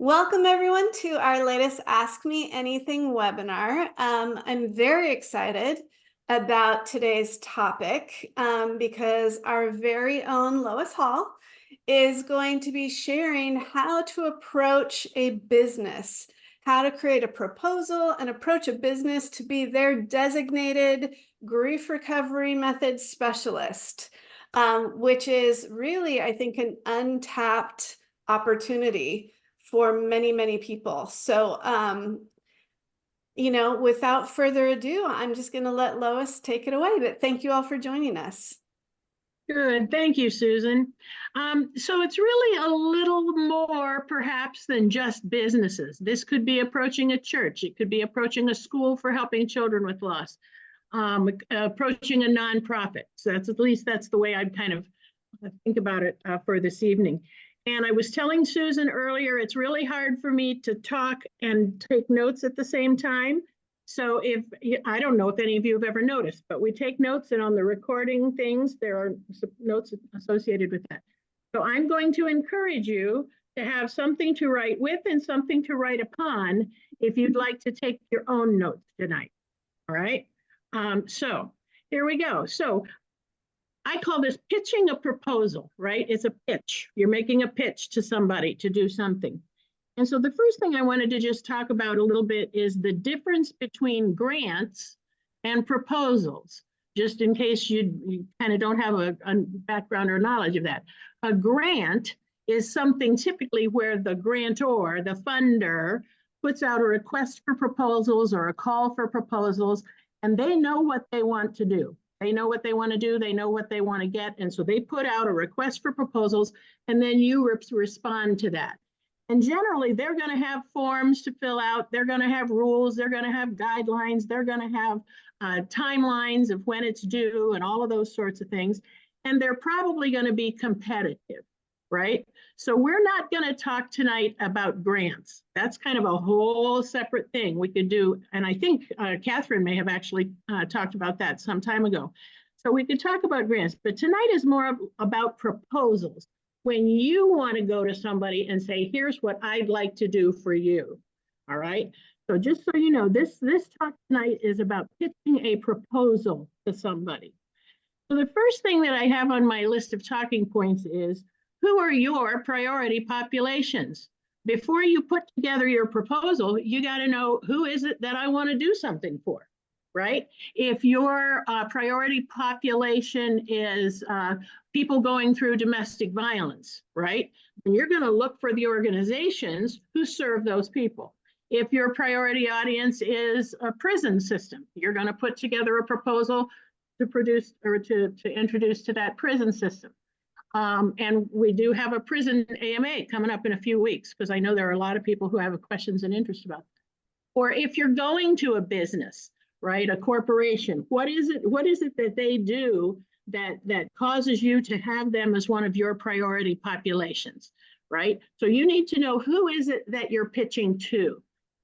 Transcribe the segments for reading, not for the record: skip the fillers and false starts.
Welcome everyone to our latest Ask Me Anything webinar. I'm very excited about today's topic because our very own Lois Hall is going to be sharing how to approach a business, how to create a proposal and approach a business to be their designated grief recovery method specialist, which is really, I think, an untapped opportunity for many, many people. So, without further ado, I'm just going to let Lois take it away. But thank you all for joining us. Good. Thank you, Susan. So it's really a little more perhaps than just businesses. This could be approaching a church. It could be approaching a school for helping children with loss, approaching a nonprofit. So that's the way I kind of think about it for this evening. And I was telling Susan earlier, it's really hard for me to talk and take notes at the same time. So I don't know if any of you have ever noticed, but we take notes, and on the recording things, there are notes associated with that. So I'm going to encourage you to have something to write with and something to write upon if you'd like to take your own notes tonight. All right. So here we go. So I call this pitching a proposal, right? It's a pitch. You're making a pitch to somebody to do something. And so the first thing I wanted to just talk about a little bit is the difference between grants and proposals, just in case you kind of don't have a background or knowledge of that. A grant is something typically where the grantor, the funder, puts out a request for proposals or a call for proposals, and they know what they want to do. They know what they want to do. They know what they want to get. And so they put out a request for proposals, and then you respond to that. And generally, they're going to have forms to fill out. They're going to have rules. They're going to have guidelines. They're going to have timelines of when it's due and all of those sorts of things. And they're probably going to be competitive, right? So we're not going to talk tonight about grants. That's kind of a whole separate thing we could do. And I think Catherine may have actually talked about that some time ago. So we could talk about grants, but tonight is more about proposals. When you want to go to somebody and say, here's what I'd like to do for you. All right. So just so you know, this talk tonight is about pitching a proposal to somebody. So the first thing that I have on my list of talking points is, who are your priority populations? Before you put together your proposal, you got to know, who is it that I want to do something for, right? If your priority population is people going through domestic violence, right? And you're going to look for the organizations who serve those people. If your priority audience is a prison system, you're going to put together a proposal to produce or to introduce to that prison system. And we do have a prison AMA coming up in a few weeks, because I know there are a lot of people who have questions and interest about that. Or if you're going to a business, right, a corporation, what is it that they do that causes you to have them as one of your priority populations, right? So you need to know, who is it that you're pitching to?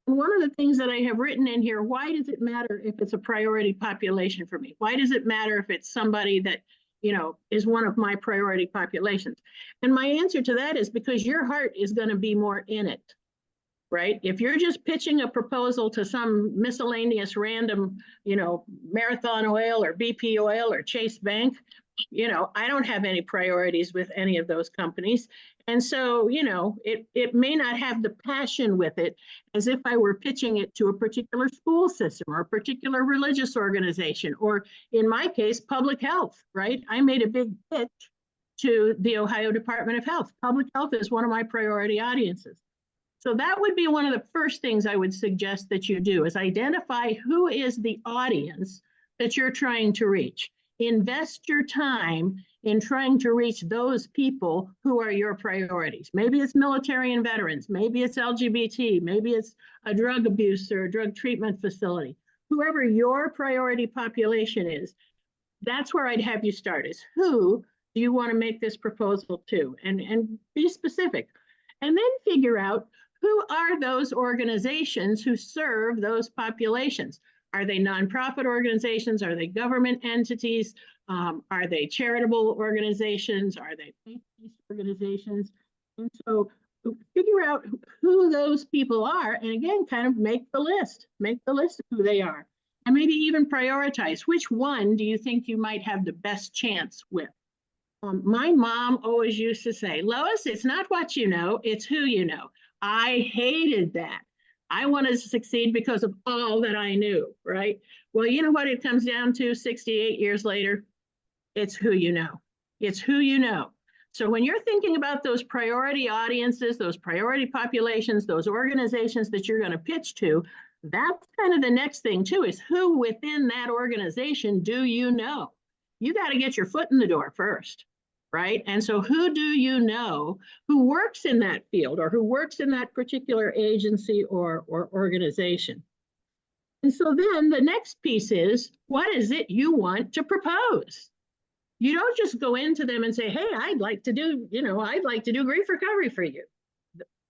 And one of the things that I have written in here, why does it matter if it's a priority population for me? Why does it matter if it's somebody that, you know, is one of my priority populations? And my answer to that is because your heart is going to be more in it, right? If you're just pitching a proposal to some miscellaneous random, you know, Marathon Oil or BP Oil or Chase Bank, you know, I don't have any priorities with any of those companies. And so, you know, it may not have the passion with it as if I were pitching it to a particular school system or a particular religious organization, or in my case, public health, right? I made a big pitch to the Ohio Department of Health. Public health is one of my priority audiences. So that would be one of the first things I would suggest that you do, is identify who is the audience that you're trying to reach. Invest your time in trying to reach those people who are your priorities. Maybe it's military and veterans, maybe it's LGBT, maybe it's a drug abuse or a drug treatment facility. Whoever your priority population is, that's where I'd have you start, is who do you want to make this proposal to? And be specific. And then figure out, who are those organizations who serve those populations? Are they nonprofit organizations? Are they government entities? Are they charitable organizations? Are they faith-based organizations? And so figure out who those people are, and again, kind of make the list of who they are, and maybe even prioritize which one do you think you might have the best chance with. My mom always used to say, Lois, it's not what you know, it's who you know. I hated that. I wanted to succeed because of all that I knew, right? Well, you know what it comes down to 68 years later? It's who you know. It's who you know. So when you're thinking about those priority audiences, those priority populations, those organizations that you're going to pitch to, that's kind of the next thing too, is who within that organization do you know? You got to get your foot in the door first, right? And so who do you know who works in that field or who works in that particular agency or organization? And so then the next piece is, what is it you want to propose? You don't just go into them and say, hey, I'd like to do grief recovery for you.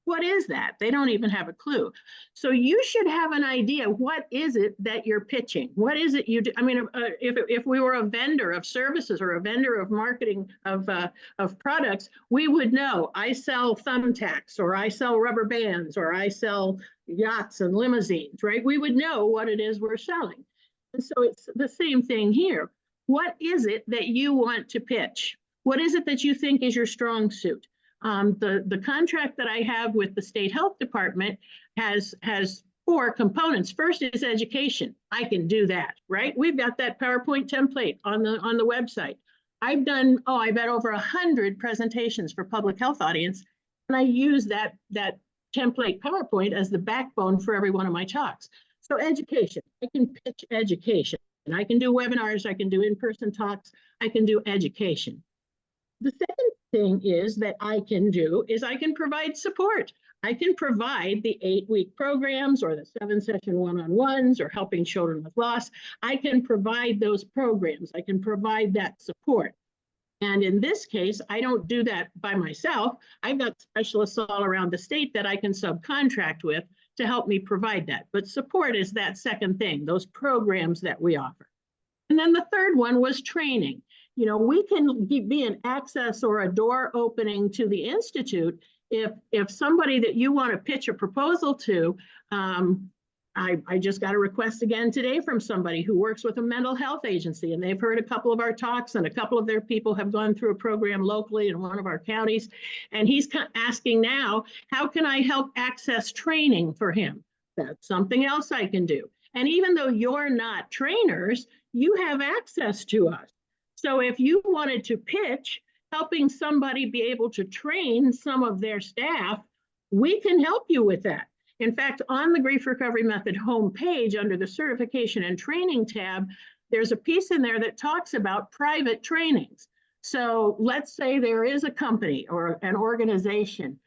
What is that? They don't even have a clue. So you should have an idea. What is it that you're pitching? What is it you do? I mean, if we were a vendor of services or a vendor of marketing of products, we would know I sell thumbtacks or I sell rubber bands or I sell yachts and limousines, right? We would know what it is we're selling. And so it's the same thing here. What is it that you want to pitch? What is it that you think is your strong suit? The contract that I have with the state health department has 4 components. First is education. I can do that, right? We've got that PowerPoint template on the website. I've done, I bet over 100 presentations for public health audience, and I use that template PowerPoint as the backbone for every one of my talks. So education, I can pitch education. And I can do webinars, I can do in-person talks, I can do education. The second thing is that I can do is I can provide support. I can provide the 8-week programs or the 7-session one-on-ones or helping children with loss. I can provide those programs. I can provide that support. And in this case, I don't do that by myself. I've got specialists all around the state that I can subcontract with to help me provide that. But support is that second thing, those programs that we offer. And then the third one was training. You know, we can be an access or a door opening to the Institute if somebody that you want to pitch a proposal to, I just got a request again today from somebody who works with a mental health agency, and they've heard a couple of our talks, and a couple of their people have gone through a program locally in one of our counties. And he's asking now, how can I help access training for him? That's something else I can do. And even though you're not trainers, you have access to us. So if you wanted to pitch helping somebody be able to train some of their staff, we can help you with that. In fact, on the Grief Recovery Method homepage, under the Certification and Training tab, there's a piece in there that talks about private trainings. So let's say there is a company or an organization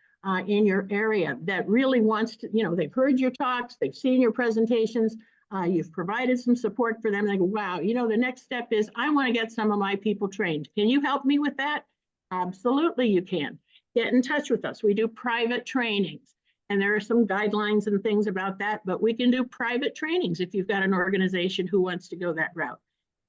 in your area that really wants to, they've heard your talks, they've seen your presentations, you've provided some support for them. They go, wow, the next step is I want to get some of my people trained. Can you help me with that? Absolutely, you can. Get in touch with us. We do private trainings. And there are some guidelines and things about that, but we can do private trainings if you've got an organization who wants to go that route.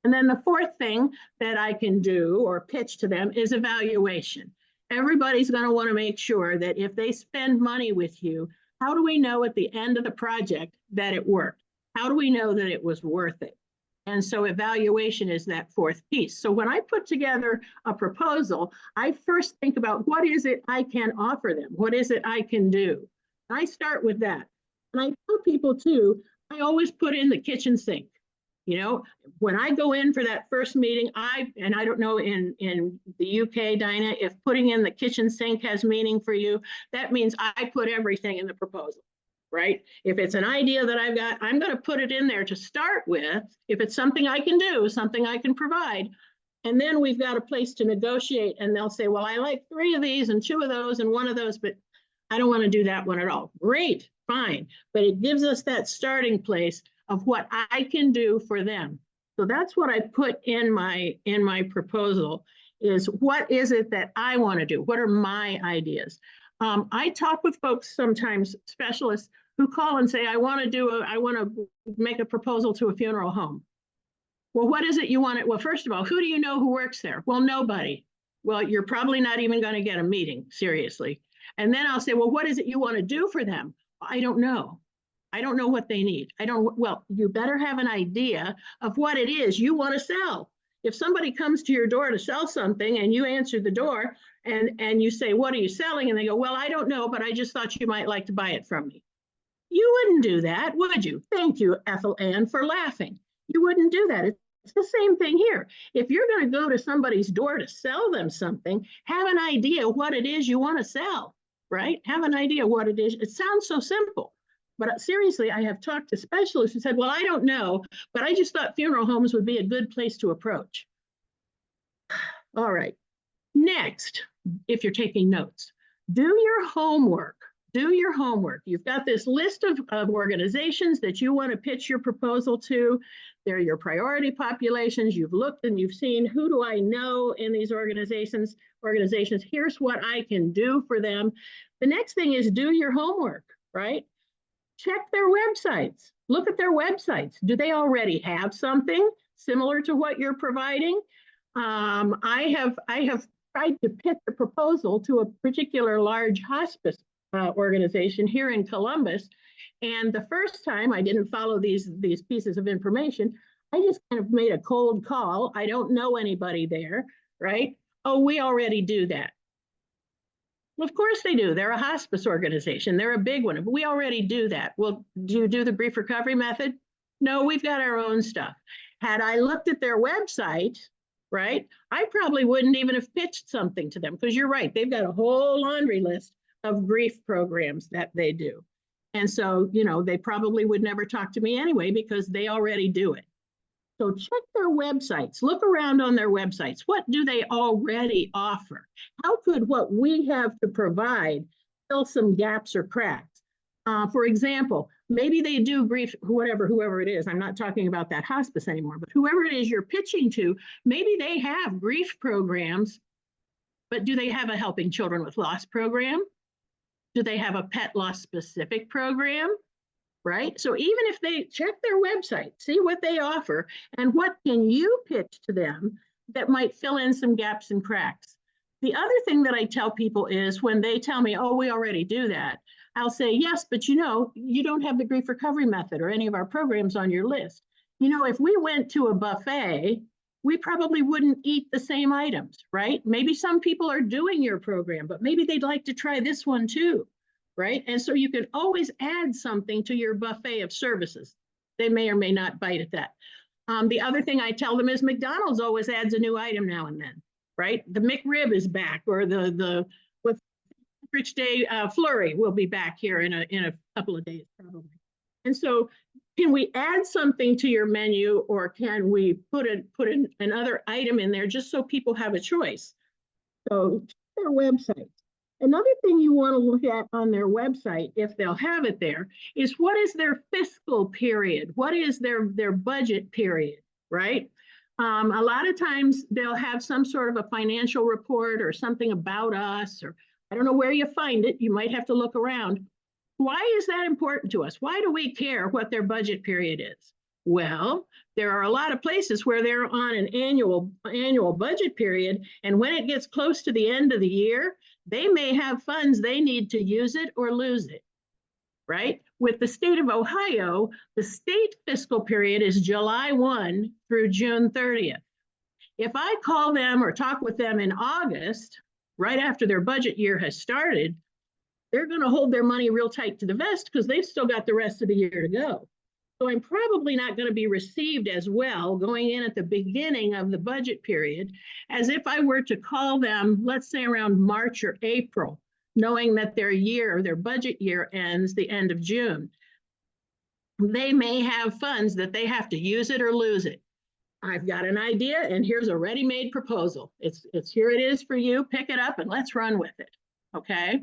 And then the fourth thing that I can do or pitch to them is evaluation. Everybody's going to want to make sure that if they spend money with you, how do we know at the end of the project that it worked? How do we know that it was worth it? And so evaluation is that fourth piece. So when I put together a proposal, I first think about what is it I can offer them? What is it I can do? I start with that. And I tell people too, I always put in the kitchen sink. When I go in for that first meeting, I don't know in the UK, Dinah, if putting in the kitchen sink has meaning for you, that means I put everything in the proposal, right? If it's an idea that I've got, I'm going to put it in there to start with. If it's something I can do, something I can provide, and then we've got a place to negotiate, and they'll say, well, I like 3 of these and 2 of those and 1 of those, but I don't want to do that one at all. Great, fine. But it gives us that starting place of what I can do for them. So that's what I put in my proposal is what is it that I want to do? What are my ideas? I talk with folks sometimes, specialists who call and say, I want to make a proposal to a funeral home. Well, what is it you want? Well, first of all, who do you know who works there? Well, nobody. Well, you're probably not even going to get a meeting, seriously. And then I'll say, well, what is it you want to do for them? I don't know. I don't know what they need. Well, you better have an idea of what it is you want to sell. If somebody comes to your door to sell something and you answer the door and you say, what are you selling? And they go, well, I don't know, but I just thought you might like to buy it from me. You wouldn't do that, would you? Thank you, Ethel Ann, for laughing. You wouldn't do that. It's the same thing here. If you're going to go to somebody's door to sell them something, have an idea what it is you want to sell, right? Have an idea what it is. It sounds so simple. But seriously, I have talked to specialists who said, well, I don't know, but I just thought funeral homes would be a good place to approach. All right. Next, if you're taking notes, do your homework. Do your homework. You've got this list of organizations that you want to pitch your proposal to. They're your priority populations. You've looked and you've seen, who do I know in these organizations? Here's what I can do for them. The next thing is do your homework, right? Check their websites. Look at their websites. Do they already have something similar to what you're providing? I have tried to pitch a proposal to a particular large hospice organization here in Columbus. And the first time I didn't follow these pieces of information, I just kind of made a cold call. I don't know anybody there, right? Oh, we already do that. Well, of course they do. They're a hospice organization. They're a big one. We already do that. Well, do you do the grief recovery method? No, we've got our own stuff. Had I looked at their website, right, I probably wouldn't even have pitched something to them, because you're right. They've got a whole laundry list of grief programs that they do. And so, you know, they probably would never talk to me anyway because they already do it. So check their websites, look around on their websites. What do they already offer? How could what we have to provide fill some gaps or cracks? For example, maybe they do grief, whoever it is. I'm not talking about that hospice anymore, but whoever it is you're pitching to, maybe they have grief programs, but do they have a Helping Children with Loss program? Do they have a pet loss specific program? Right? So even if they check their website, see what they offer, and what can you pitch to them that might fill in some gaps and cracks. The other thing that I tell people is when they tell me, oh, we already do that, I'll say, yes, but you know, you don't have the grief recovery method or any of our programs on your list. You know, if we went to a buffet, we probably wouldn't eat the same items, right? Maybe some people are doing your program, but maybe they'd like to try this one too. Right? And so you can always add something to your buffet of services. They may or may not bite at that. The other thing I tell them is McDonald's always adds a new item now and then, right? The McRib is back, or the with Rich Day Flurry will be back here in a couple of days probably. And so can we add something to your menu, or can we put another item in there just so people have a choice? So check their website. Another thing you want to look at on their website, if they'll have it there, is what is their fiscal period? What is their budget period, right? A lot of times they'll have some sort of a financial report or something about us, or I don't know where you find it. You might have to look around. Why is that important to us? Why do we care what their budget period is? Well, there are a lot of places where they're on an annual budget period, and when it gets close to the end of the year, they may have funds they need to use it or lose it, right? With the state of Ohio, the state fiscal period is July 1 through June 30th. If I call them or talk with them in August, right after their budget year has started, they're going to hold their money real tight to the vest because they've still got the rest of the year to go. So I'm probably not going to be received as well going in at the beginning of the budget period as if I were to call them, let's say around March or April, knowing that their budget year ends the end of June. They may have funds that they have to use it or lose it. I've got an idea, and here's a ready-made proposal. It's here it is for you. Pick it up and let's run with it. Okay.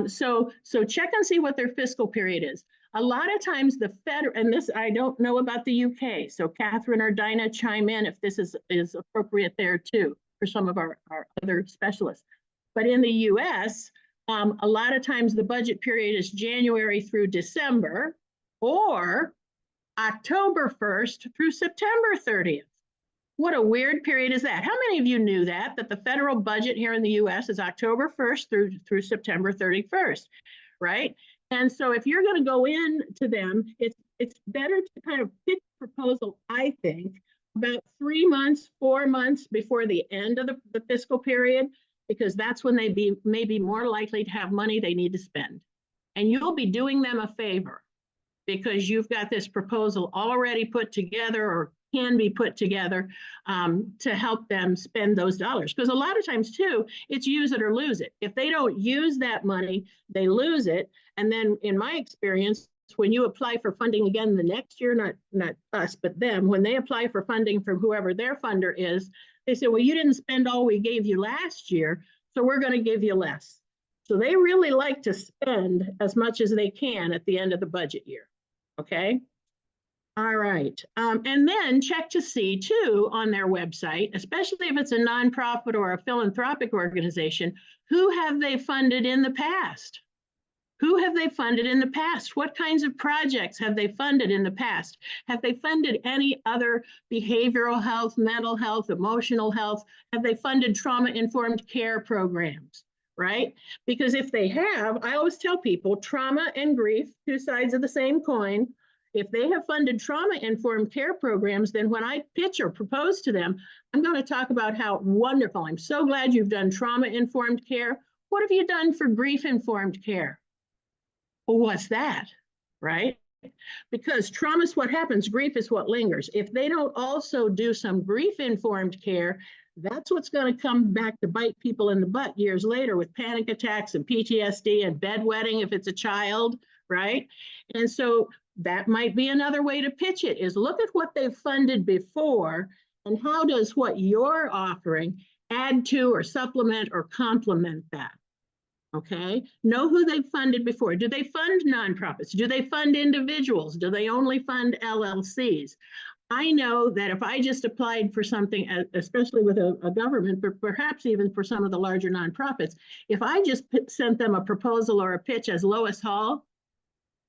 So check and see what their fiscal period is. A lot of times the federal, and this I don't know about the UK, so Catherine or Dinah chime in if this is appropriate there too for some of our other specialists. But in the US, a lot of times the budget period is January through December, or October 1st through September 30th. What a weird period is that. How many of you knew that the federal budget here in the US is October 1st through September 31st, right? And so if you're going to go in to them, it's better to kind of pitch a proposal, I think, about 3 months, 4 months before the end of the fiscal period, because that's when they may be more likely to have money they need to spend. And you'll be doing them a favor because you've got this proposal already put together or can be put together to help them spend those dollars. Because a lot of times too, it's use it or lose it. If they don't use that money, they lose it. And then in my experience, when you apply for funding again the next year, not us, but them, when they apply for funding from whoever their funder is, they say, well, you didn't spend all we gave you last year, so we're going to give you less. So they really like to spend as much as they can at the end of the budget year. Okay. All right. And then check to see too on their website, especially if it's a nonprofit or a philanthropic organization, who have they funded in the past? Who have they funded in the past? What kinds of projects have they funded in the past? Have they funded any other behavioral health, mental health, emotional health? Have they funded trauma-informed care programs, right? Because if they have, I always tell people trauma and grief, two sides of the same coin. If they have funded trauma-informed care programs, then when I pitch or propose to them, I'm going to talk about how wonderful. I'm so glad you've done trauma-informed care. What have you done for grief-informed care? Well, what's that, right? Because trauma is what happens, grief is what lingers. If they don't also do some grief-informed care, that's what's going to come back to bite people in the butt years later with panic attacks and PTSD and bedwetting if it's a child, right? And so that might be another way to pitch it, is look at what they've funded before and how does what you're offering add to or supplement or complement that. Okay, know who they've funded before. Do they fund nonprofits? Do they fund individuals? Do they only fund LLCs? I know that if I just applied for something, especially with a government, but perhaps even for some of the larger nonprofits, if I just sent them a proposal or a pitch as Lois Hall,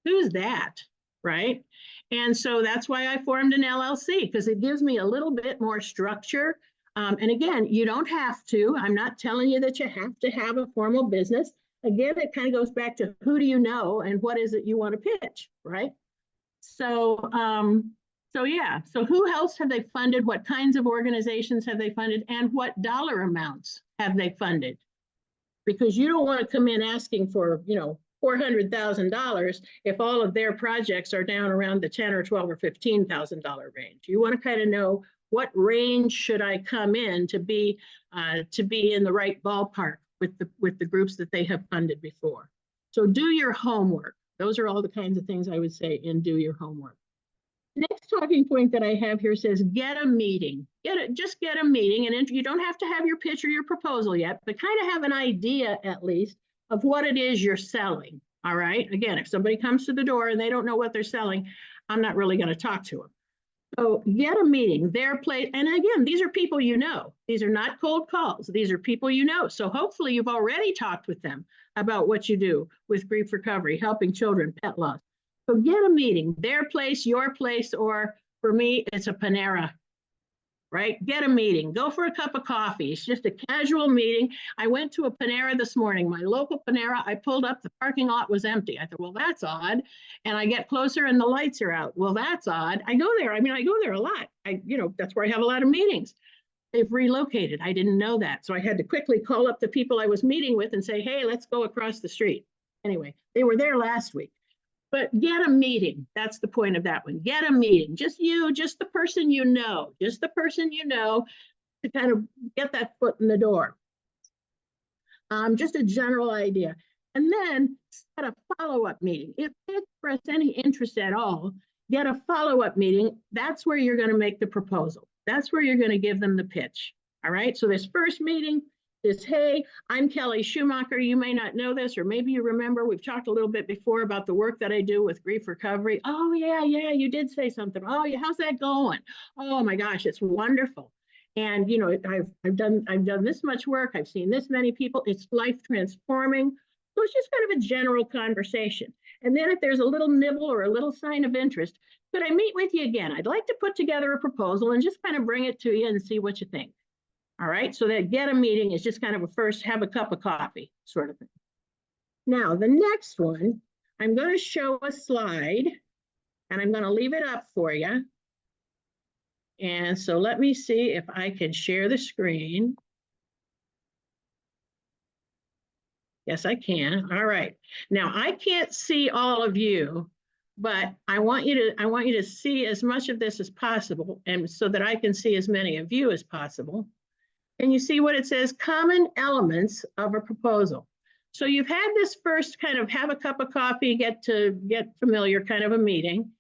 who's that, right? And so that's why I formed an LLC, because it gives me a little bit more structure. And again, you don't have to. I'm not telling you that you have to have a formal business. Again, it kind of goes back to who do you know and what is it you want to pitch, right? So, yeah. So who else have they funded? What kinds of organizations have they funded? And what dollar amounts have they funded? Because you don't want to come in asking for, $400,000 if all of their projects are down around the $10 or $12 or $15,000 range. You want to kind of know what range should I come in to be in the right ballpark with the groups that they have funded before. So do your homework. Those are all the kinds of things I would say in do your homework. Next talking point that I have here says get a meeting. Just get a meeting, and you don't have to have your pitch or your proposal yet, but kind of have an idea at least of what it is you're selling. All right. Again, if somebody comes to the door and they don't know what they're selling, I'm not really going to talk to them. So get a meeting, their place. And again, these are people you know. These are not cold calls. These are people you know. So hopefully you've already talked with them about what you do with grief recovery, helping children, pet loss. So get a meeting, their place, your place, or for me, it's a Panera, right? Get a meeting, go for a cup of coffee. It's just a casual meeting. I went to a Panera this morning, my local Panera. I pulled up, the parking lot was empty. I thought, well, that's odd. And I get closer and the lights are out. Well, that's odd. I go there. I go there a lot. That's where I have a lot of meetings. They've relocated. I didn't know that. So I had to quickly call up the people I was meeting with and say, hey, let's go across the street. Anyway, they were there last week. But get a meeting. That's the point of that one. Get a meeting. Just the person you know, to kind of get that foot in the door. Just a general idea. And then set a follow-up meeting. If they express any interest at all, get a follow-up meeting. That's where you're going to make the proposal. That's where you're going to give them the pitch. All right. So this first meeting is, hey, I'm Kelly Schumacher. You may not know this, or maybe you remember, we've talked a little bit before about the work that I do with grief recovery. Oh, yeah, you did say something. Oh, yeah, how's that going? Oh, my gosh, it's wonderful. And, I've done this much work. I've seen this many people. It's life transforming. So it's just kind of a general conversation. And then if there's a little nibble or a little sign of interest, could I meet with you again? I'd like to put together a proposal and just kind of bring it to you and see what you think. All right, so that get a meeting is just kind of a first have a cup of coffee sort of thing. Now, the next one, I'm going to show a slide and I'm going to leave it up for you. And so let me see if I can share the screen. Yes, I can. All right. Now I can't see all of you, but I want you to see as much of this as possible, and so that I can see as many of you as possible. And you see what it says, common elements of a proposal. So you've had this first kind of have a cup of coffee, get familiar kind of a meeting.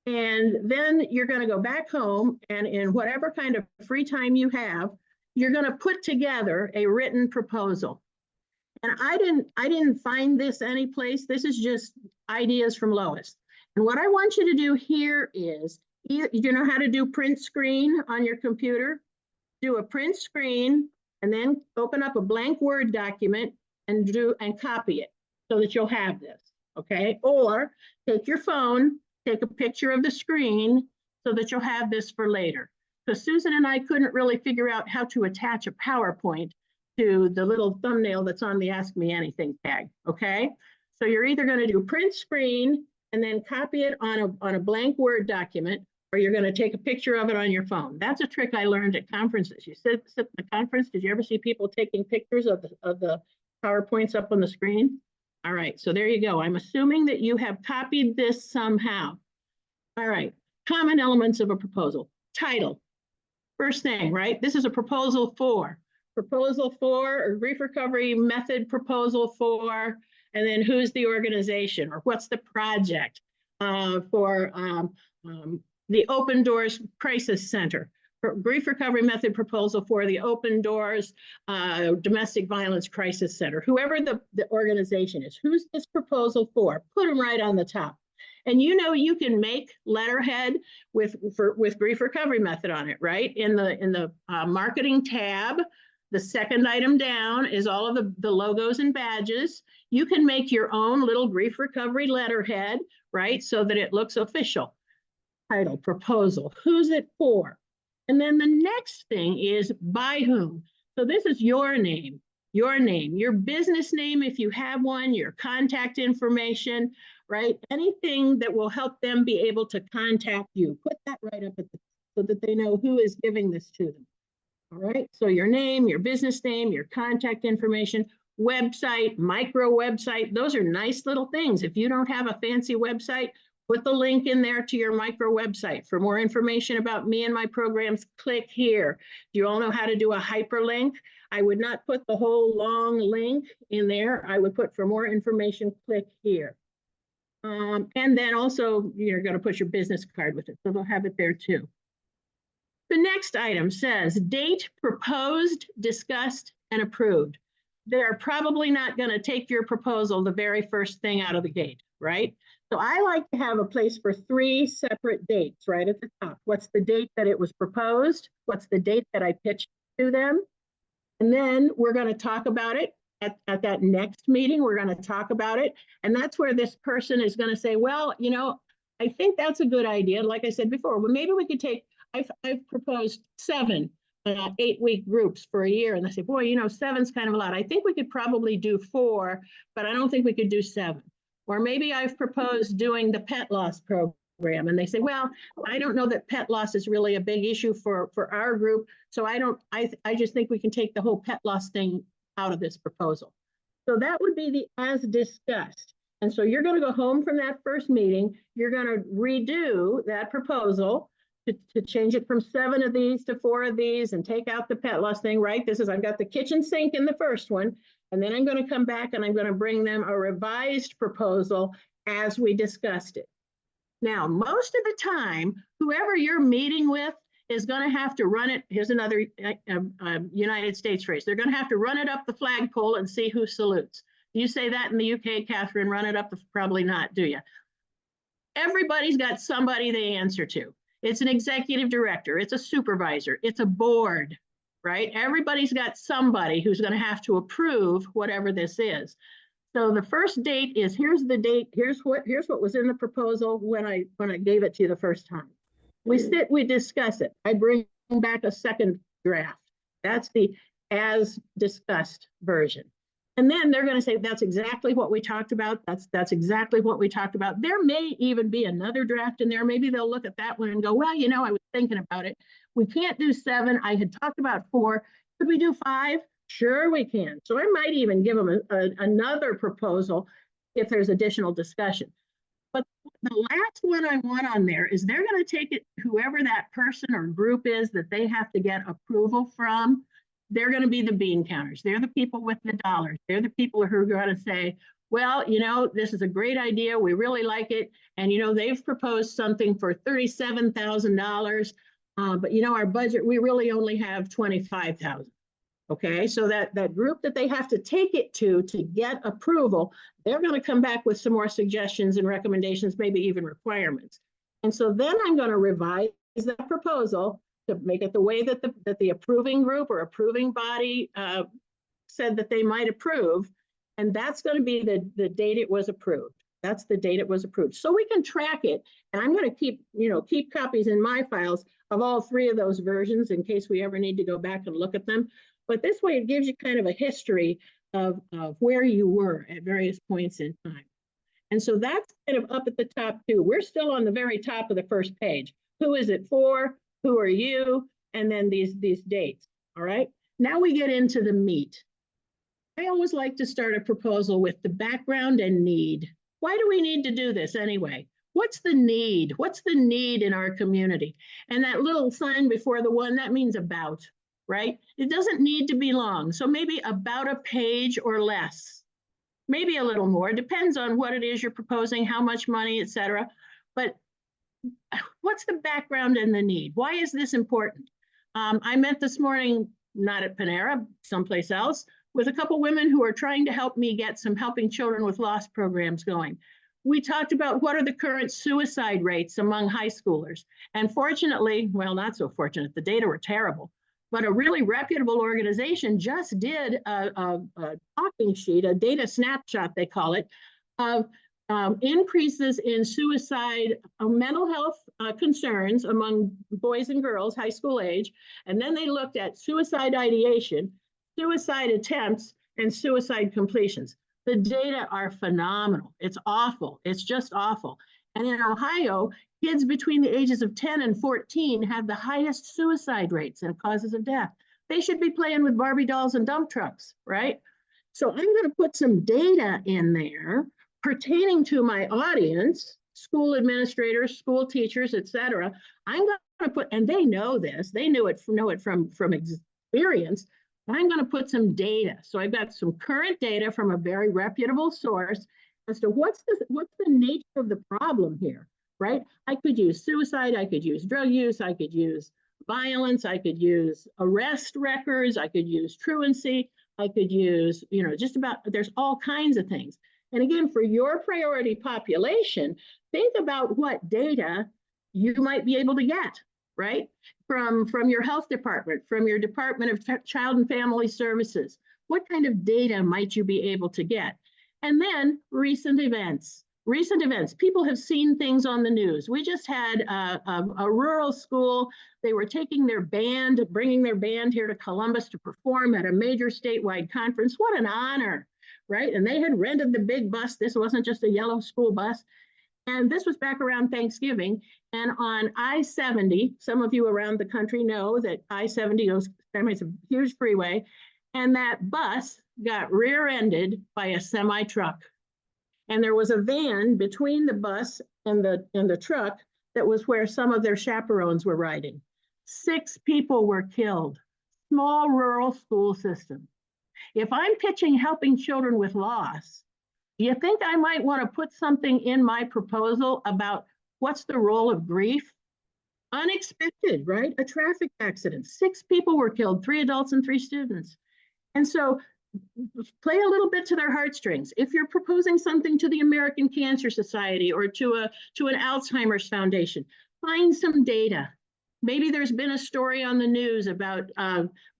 And then you're going to go back home, and in whatever kind of free time you have, you're going to put together a written proposal. And I didn't find this anyplace. This is just ideas from Lois. And what I want you to do here is, you know how to do print screen on your computer? Do a print screen and then open up a blank Word document and copy it so that you'll have this, okay? Or take your phone, take a picture of the screen so that you'll have this for later. Because Susan and I couldn't really figure out how to attach a PowerPoint to the little thumbnail that's on the Ask Me Anything tag, okay? So you're either going to do print screen and then copy it on a blank Word document, or you're going to take a picture of it on your phone. That's a trick I learned at conferences. You sit at the conference, did you ever see people taking pictures of the PowerPoints up on the screen? All right, so there you go. I'm assuming that you have copied this somehow. All right, common elements of a proposal. Title, first thing, right? This is a proposal for or grief recovery method proposal for, and then who's the organization or what's the project for the Open Doors Crisis Center, for grief recovery method proposal for the Open Doors Domestic Violence Crisis Center, whoever the organization is. Who's this proposal for? Put them right on the top. And you know you can make letterhead with grief recovery method on it, right? In the marketing tab, the second item down is all of the logos and badges. You can make your own little grief recovery letterhead, right? So that it looks official. Title, proposal, who's it for? And then the next thing is by whom. So this is your name, your business name if you have one, your contact information, right? Anything that will help them be able to contact you. Put that right up at the so that they know who is giving this to them. All right, so your name, your business name, your contact information, website, micro website, those are nice little things. If you don't have a fancy website, put the link in there to your micro website. For more information about me and my programs, click here. Do you all know how to do a hyperlink? I would not put the whole long link in there. I would put for more information, click here. And then also you're going to put your business card with it. So they'll have it there too. The next item says date proposed, discussed, and approved. They're probably not going to take your proposal the very first thing out of the gate, right? So I like to have a place for 3 separate dates right at the top. What's the date that it was proposed? What's the date that I pitched to them? And then we're going to talk about it at that next meeting. We're going to talk about it. And that's where this person is going to say, well, you know, I think that's a good idea. Like I said before, well, maybe we could take, I've proposed 7 8-week groups for a year. And they say, boy, you know, 7's kind of a lot. I think we could probably do 4, but I don't think we could do 7. Or maybe I've proposed doing the pet loss program. And they say, well, I don't know that pet loss is really a big issue for our group. So I just think we can take the whole pet loss thing out of this proposal. So that would be the as discussed. And so you're going to go home from that first meeting. You're going to redo that proposal to change it from 7 of these to 4 of these and take out the pet loss thing, right? I've got the kitchen sink in the first one, and then I'm going to come back and I'm going to bring them a revised proposal as we discussed it. Now, most of the time, whoever you're meeting with is going to have to run it. Here's another United States phrase. They're going to have to run it up the flagpole and see who salutes. You say that in the UK, Catherine, run it up, probably not, do you? Everybody's got somebody they answer to. It's an executive director, it's a supervisor, it's a board, right? Everybody's got somebody who's going to have to approve whatever this is. So the first date is, here's the date, here's what was in the proposal when I gave it to you the first time. We sit, we discuss it. I bring back a second draft. That's the as discussed version. And then they're going to say, that's exactly what we talked about. That's exactly what we talked about. There may even be another draft in there. Maybe they'll look at that one and go, well, you know, I was thinking about it. We can't do 7. I had talked about 4. Could we do 5? Sure, we can. So I might even give them another proposal if there's additional discussion. But the last one I want on there is they're going to take it, whoever that person or group is that they have to get approval from, they're going to be the bean counters. They're the people with the dollars. They're the people who are going to say, well, you know, this is a great idea. We really like it. And, you know, they've proposed something for $37,000. But, you know, our budget, we really only have $25,000. Okay, so that group that they have to take it to get approval, they're going to come back with some more suggestions and recommendations, maybe even requirements. And so then I'm going to revise that proposal to make it the way that the approving group or approving body said that they might approve. And that's going to be the date it was approved. That's the date it was approved. So we can track it. And I'm going to keep copies in my files of all 3 of those versions in case we ever need to go back and look at them. But this way it gives you kind of a history of where you were at various points in time. And so that's kind of up at the top too. We're still on the very top of the first page. Who is it for? Who are you? And then these dates, all right? Now we get into the meat. I always like to start a proposal with the background and need. Why do we need to do this anyway? What's the need? What's the need in our community? And that little sign before the one, that means about, right? It doesn't need to be long. So maybe about a page or less, maybe a little more, depends on what it is you're proposing, how much money, et cetera. But what's the background and the need? Why is this important? I met this morning, not at Panera, someplace else, with a couple women who are trying to help me get some Helping Children with Loss programs going. We talked about what are the current suicide rates among high schoolers. And fortunately, well, not so fortunate, the data were terrible, but a really reputable organization just did a talking sheet, a data snapshot, they call it, of increases in suicide, mental health concerns among boys and girls, high school age. And then they looked at suicide ideation, suicide attempts, and suicide completions. The data are phenomenal. It's awful. It's just awful. And in Ohio, kids between the ages of 10 and 14 have the highest suicide rates and causes of death. They should be playing with Barbie dolls and dump trucks, right? So I'm going to put some data in there pertaining to my audience, school administrators, school teachers, et cetera. I'm going to put, and they know this, they know it from experience. I'm going to put some data. So I've got some current data from a very reputable source as to what's the nature of the problem here, right? I could use suicide, I could use drug use, I could use violence, I could use arrest records, I could use truancy, I could use, just about, there's all kinds of things. And again, for your priority population, think about what data you might be able to get, right? From your health department, from your Department of Child and Family Services. What kind of data might you be able to get? And then recent events. Recent events. People have seen things on the news. We just had a rural school. They were taking their band, bringing their band here to Columbus to perform at a major statewide conference. What an honor, right? And they had rented the big bus. This wasn't just a yellow school bus. And this was back around Thanksgiving. And on I-70, some of you around the country know that I-70 goes, it's a huge freeway. And that bus got rear-ended by a semi-truck. And there was a van between the bus and the truck that was where some of their chaperones were riding. 6 people were killed. Small rural school system. If I'm pitching Helping Children with Loss, do you think I might want to put something in my proposal about what's the role of grief? Unexpected, right? A traffic accident. 6 people were killed, 3 adults and 3 students. And so play a little bit to their heartstrings. If you're proposing something to the American Cancer Society or to an Alzheimer's Foundation, find some data. Maybe there's been a story on the news about,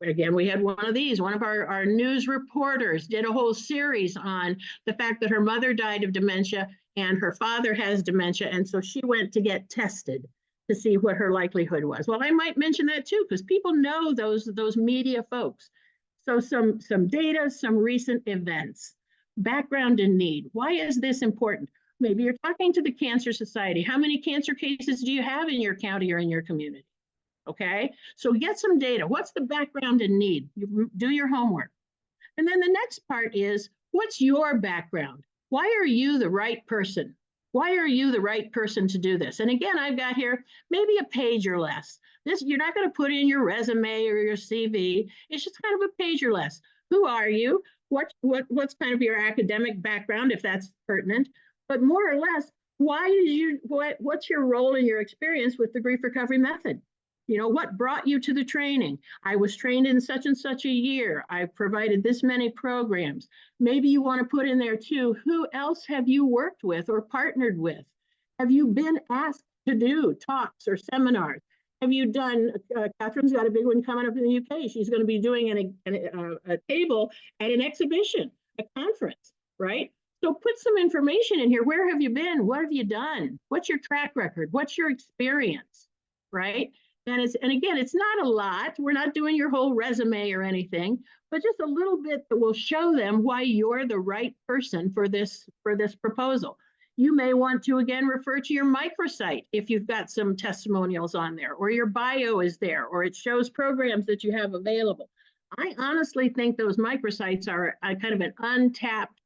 again, we had one of these, one of our news reporters did a whole series on the fact that her mother died of dementia and her father has dementia. And so she went to get tested to see what her likelihood was. Well, I might mention that too, because people know those media folks. So some data, some recent events, background and need. Why is this important? Maybe you're talking to the Cancer Society. How many cancer cases do you have in your county or in your community? Okay, so get some data. What's the background and need? You do your homework. And then the next part is, what's your background? Why are you the right person? Why are you the right person to do this? And again, I've got here maybe a page or less. This, you're not going to put in your resume or your CV. It's just kind of a page or less. Who are you? What's kind of your academic background, if that's pertinent? But more or less, what's your role in your experience with the grief recovery method? You know, what brought you to the training? I was trained in such and such a year. I provided this many programs. Maybe you want to put in there too, who else have you worked with or partnered with? Have you been asked to do talks or seminars? Have you done, Catherine's got a big one coming up in the UK. She's going to be doing a table at an exhibition, a conference, right? So put some information in here. Where have you been? What have you done? What's your track record? What's your experience, right? And again, it's not a lot. We're not doing your whole resume or anything, but just a little bit that will show them why you're the right person for this proposal. You may want to, again, refer to your microsite if you've got some testimonials on there, or your bio is there, or it shows programs that you have available. I honestly think those microsites are kind of an untapped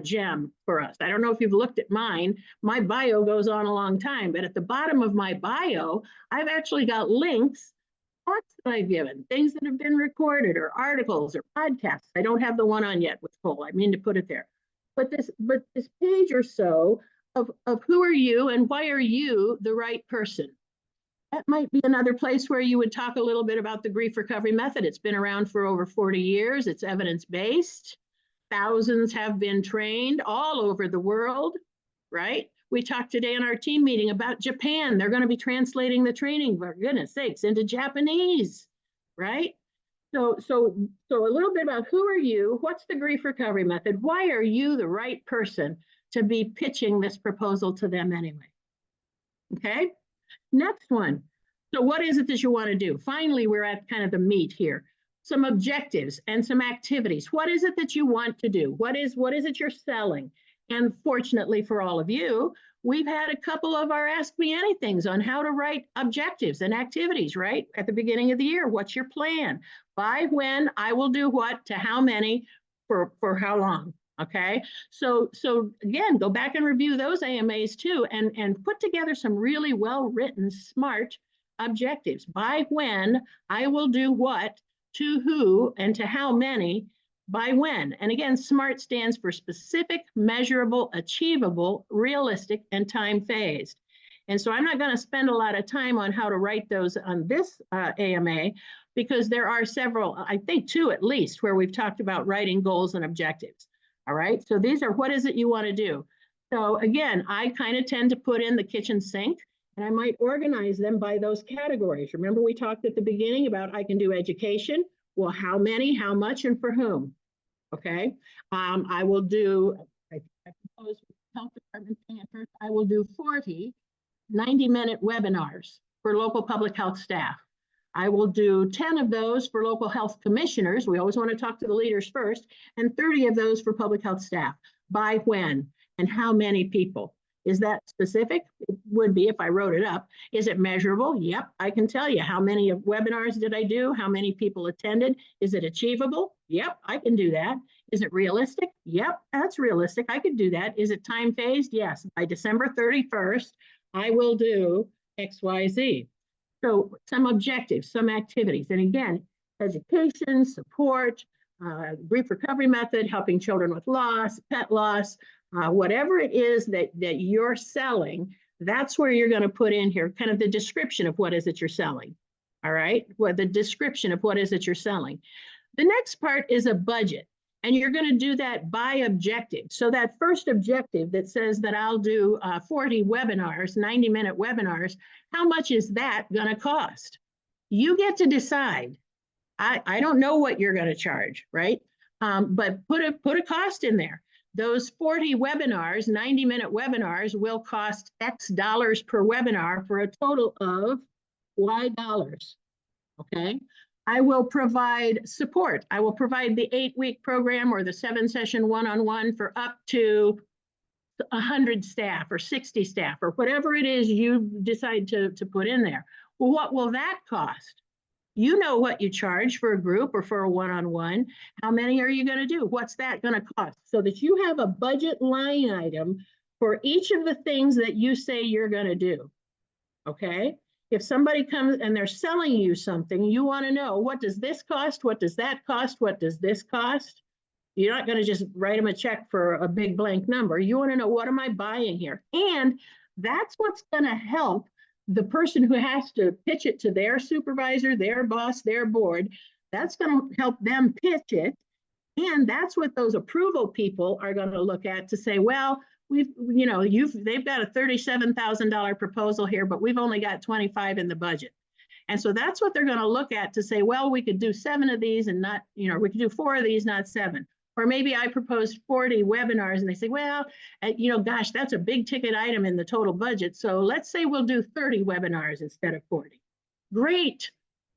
gem for us. I don't know if you've looked at mine. My bio goes on a long time, but at the bottom of my bio, I've actually got links, talks that I've given, things that have been recorded, or articles or podcasts. I don't have the one on yet with Cole. I mean to put it there. But this page or so of who are you and why are you the right person? That might be another place where you would talk a little bit about the grief recovery method. It's been around for over 40 years. It's evidence-based. Thousands have been trained all over the world, right? We talked today in our team meeting about Japan. They're going to be translating the training, for goodness sakes, into Japanese, right? So a little bit about who are you? What's the grief recovery method? Why are you the right person to be pitching this proposal to them anyway? Okay, next one. So what is it that you want to do? Finally, we're at kind of the meat here. Some objectives and some activities. What is it that you want to do? What is it you're selling? And fortunately for all of you, we've had a couple of our Ask Me Anythings on how to write objectives and activities, right? At the beginning of the year, what's your plan? By when, I will do what, to how many, for how long, okay? So again, go back and review those AMAs too, and put together some really well-written, smart objectives. By when, I will do what, to who, and to how many, by when. And again, SMART stands for specific, measurable, achievable, realistic, and time-phased. And so I'm not going to spend a lot of time on how to write those on this AMA, because there are several, I think two at least, where we've talked about writing goals and objectives. All right, so these are what is it you want to do. So again, I kind of tend to put in the kitchen sink, and I might organize them by those categories. Remember, we talked at the beginning about I can do education. Well, how many, how much, and for whom? Okay. I will do, I propose with the health department first, I will do 40 90-minute webinars for local public health staff. I will do 10 of those for local health commissioners. We always want to talk to the leaders first, and 30 of those for public health staff. By when and how many people? Is that specific? It would be if I wrote it up. Is it measurable? Yep, I can tell you. How many webinars did I do? How many people attended? Is it achievable? Yep, I can do that. Is it realistic? Yep, that's realistic. I could do that. Is it time phased? Yes, by December 31st, I will do X, Y, Z. So some objectives, some activities. And again, education, support, grief recovery method, helping children with loss, pet loss, whatever it is that you're selling, that's where you're going to put in here kind of the description of what is it you're selling. All right, well, the description of what is it you're selling. The next part is a budget. And you're going to do that by objective. So that first objective that says that I'll do 40 webinars, 90-minute webinars, how much is that going to cost? You get to decide. I don't know what you're going to charge, right? But put a cost in there. Those 40 webinars, 90-minute webinars, will cost X dollars per webinar for a total of Y dollars. Okay. I will provide support. I will provide the 8-week program or the 7-session one-on-one for up to 100 staff or 60 staff or whatever it is you decide to put in there. Well, what will that cost? You know what you charge for a group or for a one-on-one. How many are you going to do? What's that going to cost? So that you have a budget line item for each of the things that you say you're going to do. Okay? If somebody comes and they're selling you something, you want to know, what does this cost? What does that cost? What does this cost? You're not going to just write them a check for a big blank number. You want to know, what am I buying here? And that's what's going to help the person who has to pitch it to their supervisor, their boss, their board. That's going to help them pitch it. And that's what those approval people are going to look at to say, well, they've got a $37,000 proposal here, but we've only got 25 in the budget. And so that's what they're going to look at to say, well, we could do 7 of these and not, we could do 4 of these, not 7. Or maybe I proposed 40 webinars and they say, well, gosh, that's a big ticket item in the total budget. So let's say we'll do 30 webinars instead of 40. Great.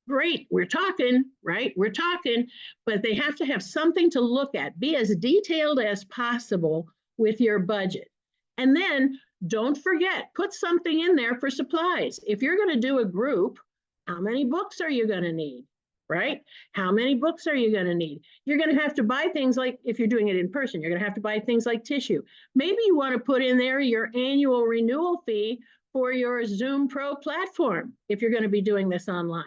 We're talking, right? We're talking, but they have to have something to look at. Be as detailed as possible with your budget. And then don't forget, put something in there for supplies. If you're going to do a group, how many books are you going to need? Right? How many books are you going to need? You're going to have to buy things like, if you're doing it in person, you're going to have to buy things like tissue. Maybe you want to put in there your annual renewal fee for your Zoom Pro platform if you're going to be doing this online.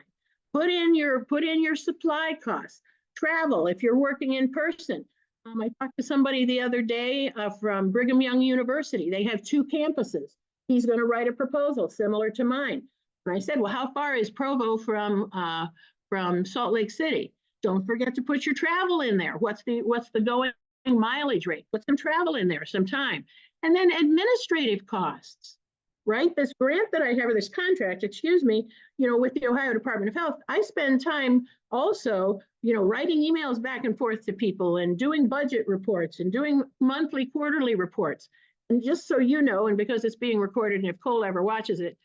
Put in your supply costs. Travel if you're working in person. I talked to somebody the other day from Brigham Young University. They have 2 campuses. He's going to write a proposal similar to mine. And I said, well, how far is Provo from Salt Lake City? Don't forget to put your travel in there. What's the going mileage rate? Put some travel in there, some time. And then administrative costs, right? This grant that I have, or this contract, with the Ohio Department of Health, I spend time also, writing emails back and forth to people and doing budget reports and doing monthly, quarterly reports. And just so you know, and because it's being recorded, and if Cole ever watches it,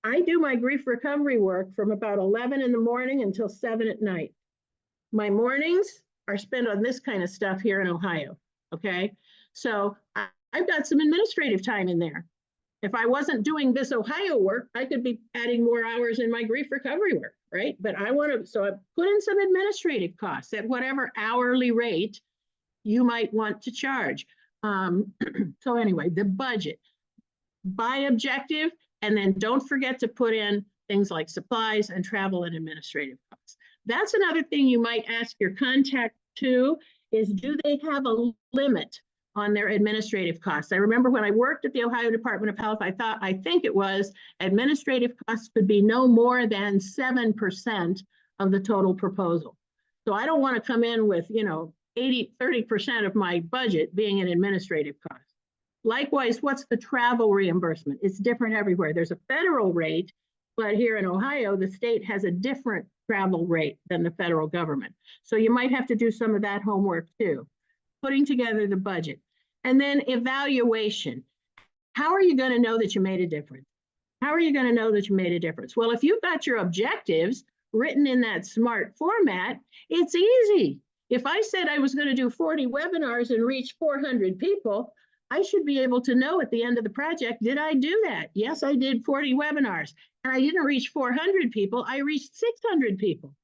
I do my grief recovery work from about 11 in the morning until 7 at night. My mornings are spent on this kind of stuff here in Ohio, okay? So I've got some administrative time in there. If I wasn't doing this Ohio work, I could be adding more hours in my grief recovery work, right? But so I put in some administrative costs at whatever hourly rate you might want to charge. So anyway, the budget, by objective, and then don't forget to put in things like supplies and travel and administrative costs. That's another thing you might ask your contact too, is do they have a limit on their administrative costs? I remember when I worked at the Ohio Department of Health, I think it was administrative costs could be no more than 7% of the total proposal. So I don't want to come in with, 30% of my budget being an administrative cost. Likewise, what's the travel reimbursement? It's different everywhere. There's a federal rate, but here in Ohio, the state has a different travel rate than the federal government. So you might have to do some of that homework too. Putting together the budget. And then evaluation. How are you going to know that you made a difference? How are you going to know that you made a difference? Well, if you've got your objectives written in that SMART format, it's easy. If I said I was going to do 40 webinars and reach 400 people, I should be able to know at the end of the project, did I do that? Yes, I did 40 webinars. And I didn't reach 400 people, I reached 600 people.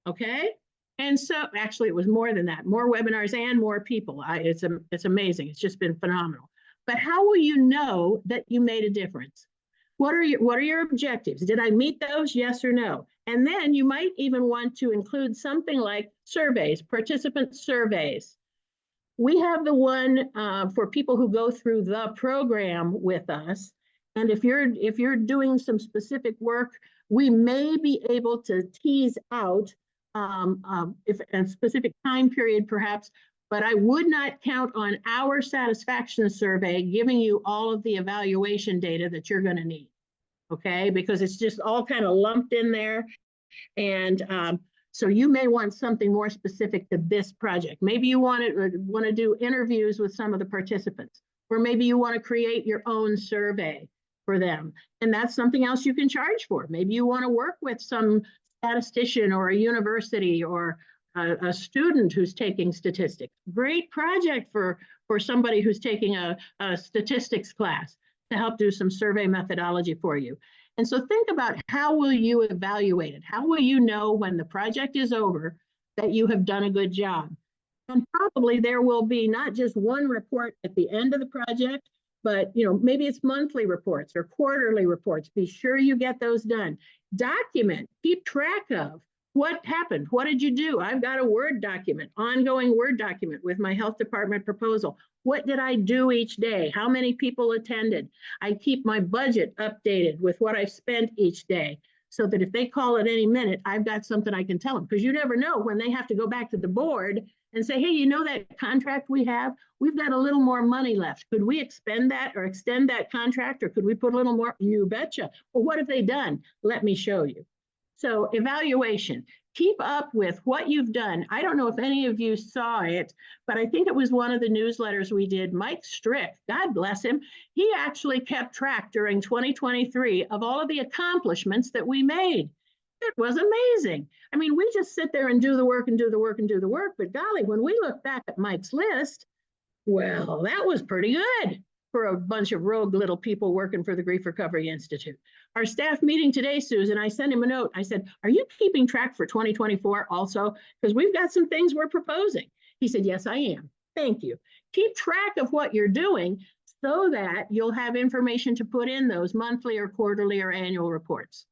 Okay? And so actually it was more than that, more webinars and more people. It's amazing. It's just been phenomenal. But how will you know that you made a difference? What are your objectives? Did I meet those? Yes or no? And then you might even want to include something like surveys, participant surveys. We have the one for people who go through the program with us. And if you're doing some specific work, we may be able to tease out if a specific time period perhaps, but I would not count on our satisfaction survey giving you all of the evaluation data that you're going to need. Okay, because it's just all kind of lumped in there. And so you may want something more specific to this project. Maybe you want to do interviews with some of the participants, or maybe you want to create your own survey for them. And that's something else you can charge for. Maybe you want to work with some statistician or a university or a student who's taking statistics. Great project for somebody who's taking a statistics class to help do some survey methodology for you. And so think about, how will you evaluate it? How will you know when the project is over that you have done a good job? And probably there will be not just one report at the end of the project, but maybe it's monthly reports or quarterly reports. Be sure you get those done. Document, keep track of what happened. What did you do? I've got a Word document, ongoing Word document with my health department proposal. What did I do each day? How many people attended? I keep my budget updated with what I've spent each day, so that if they call at any minute, I've got something I can tell them, because you never know when they have to go back to the board and say, hey, that contract we have, we've got a little more money left. Could we expend that or extend that contract, or could we put a little more? You betcha. Well, what have they done? Let me show you. So evaluation, keep up with what you've done. I don't know if any of you saw it, but I think it was one of the newsletters we did. Mike Strick, God bless him, he actually kept track during 2023 of all of the accomplishments that we made. It was amazing. I mean, we just sit there and do the work and do the work and do the work, but golly, when we look back at Mike's list, well, that was pretty good for a bunch of rogue little people working for the Grief Recovery Institute. Our staff meeting today, Susan, I sent him a note. I said, are you keeping track for 2024 also? Because we've got some things we're proposing. He said, yes, I am. Thank you. Keep track of what you're doing so that you'll have information to put in those monthly or quarterly or annual reports.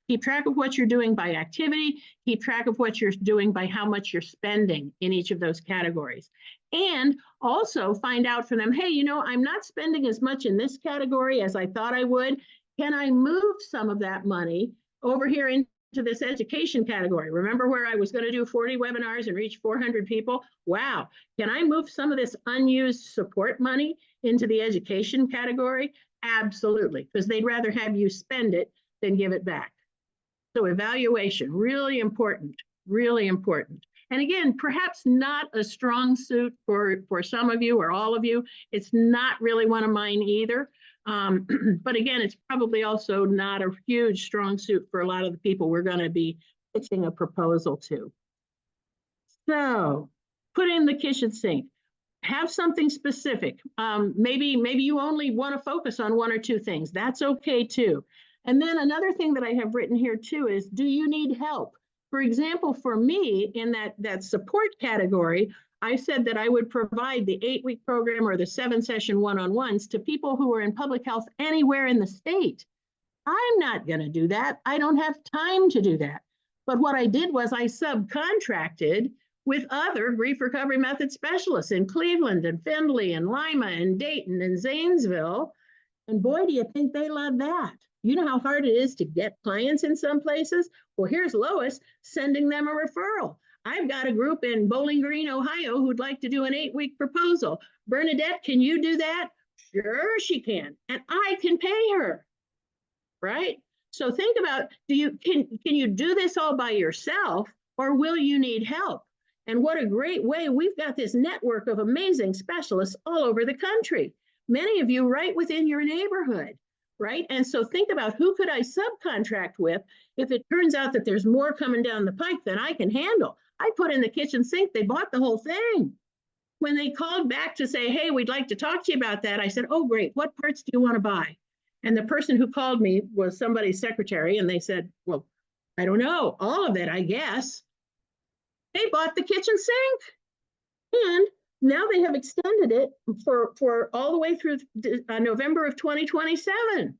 Keep track of what you're doing by activity. Keep track of what you're doing by how much you're spending in each of those categories. And also find out from them, hey, I'm not spending as much in this category as I thought I would. Can I move some of that money over here into this education category? Remember where I was going to do 40 webinars and reach 400 people? Wow. Can I move some of this unused support money into the education category? Absolutely, because they'd rather have you spend it than give it back. So evaluation, really important, really important. And again, perhaps not a strong suit for some of you or all of you. It's not really one of mine either. But again, it's probably also not a huge strong suit for a lot of the people we're going to be pitching a proposal to. So put in the kitchen sink. Have something specific. Maybe you only want to focus on one or two things. That's okay too. And then another thing that I have written here too is, do you need help? For example, for me, in that support category, I said that I would provide the 8-week program or the 7-session one-on-ones to people who are in public health anywhere in the state. I'm not going to do that. I don't have time to do that. But what I did was I subcontracted with other grief recovery method specialists in Cleveland and Findlay and Lima and Dayton and Zanesville. And boy, do you think they love that. You know how hard it is to get clients in some places? Well, here's Lois sending them a referral. I've got a group in Bowling Green, Ohio, who'd like to do an 8-week proposal. Bernadette, can you do that? Sure, she can. And I can pay her, right? So think about, can you do this all by yourself, or will you need help? And what a great way. We've got this network of amazing specialists all over the country. Many of you right within your neighborhood. Right? And so think about, who could I subcontract with if it turns out that there's more coming down the pike than I can handle? I put in the kitchen sink, they bought the whole thing. When they called back to say, hey, we'd like to talk to you about that, I said, oh, great, what parts do you want to buy? And the person who called me was somebody's secretary, and they said, well, I don't know, all of it, I guess. They bought the kitchen sink. And now they have extended it for all the way through November of 2027,